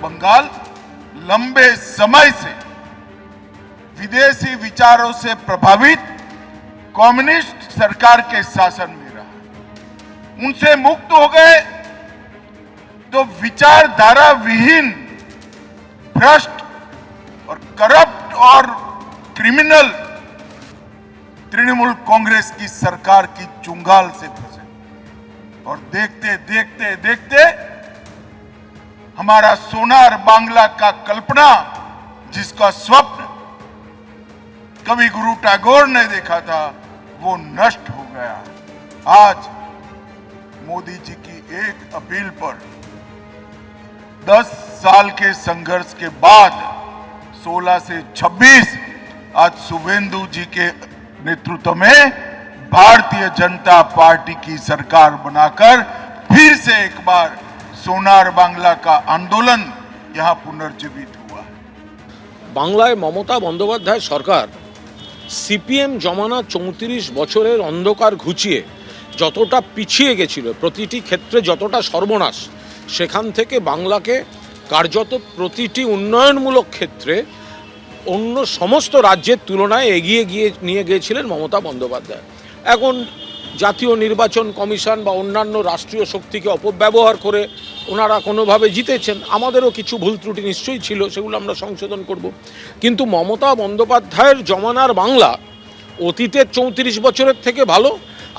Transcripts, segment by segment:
बंगाल लंबे समय से विदेशी विचारों से प्रभावित कम्युनिस्ट सरकार के शासन में रहा। उनसे मुक्त हो गए तो विचारधारा विहीन, भ्रष्ट और करप्ट और क्रिमिनल तृणमूल कांग्रेस की सरकार की चुंगाल से फंसे और देखते देखते देखते हमारा सोनार बांग्ला का कल्पना, जिसका स्वप्न कवि गुरु टैगोर ने देखा था, वो नष्ट हो गया। आज मोदी जी की एक अपील पर 10 साल के संघर्ष के बाद 16 से 26 आज शुभेंदु जी के नेतृत्व में भारतीय जनता पार्टी की सरकार बनाकर फिर से एक बार सोनार बांग्ला का आंदोलन यहां पुनर्जीवित हुआ है। বাংলায় মমতা বন্দ্যোপাধ্যায় সরকার সিপিএম জমানা 34 বছরের অন্ধকার ঘুচিয়ে যতটা পিছিয়ে গেছিল, প্রতিটি ক্ষেত্রে যতটা সর্বনাশ, সেখান থেকে বাংলাকে কার্যত প্রতিটি উন্নয়নমূলক ক্ষেত্রে অন্য সমস্ত রাজ্যের তুলনায় এগিয়ে নিয়ে গিয়েছিলেন মমতা বন্দ্যোপাধ্যায়। এখন জাতীয় নির্বাচন কমিশন বা অন্যান্য রাষ্ট্রীয় শক্তিকে অপব্যবহার করে ওনারা কোনোভাবে জিতেছেন। আমাদেরও কিছু ভুল ত্রুটি নিশ্চয়ই ছিল, সেগুলো আমরা সংশোধন করব। কিন্তু মমতা বন্দ্যোপাধ্যায়ের জমানার বাংলা অতীতের 34 বছরের থেকে ভালো,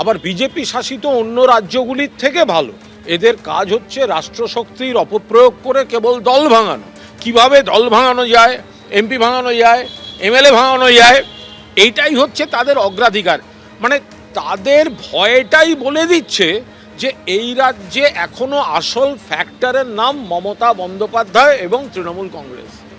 আবার বিজেপি শাসিত অন্য রাজ্যগুলির থেকে ভালো। এদের কাজ হচ্ছে রাষ্ট্রশক্তির অপপ্রয়োগ করে কেবল দল ভাঙানো। কিভাবে দল ভাঙানো যায়, এমপি ভাঙানো যায়, এমএলএ ভাঙানো যায়, এইটাই হচ্ছে তাদের অগ্রাধিকার। মানে তাদের ভয়টাই বলে দিচ্ছে যে এই রাজ্যে এখনো আসল ফ্যাক্টরের নাম মমতা বন্দ্যোপাধ্যায় এবং তৃণমূল কংগ্রেস।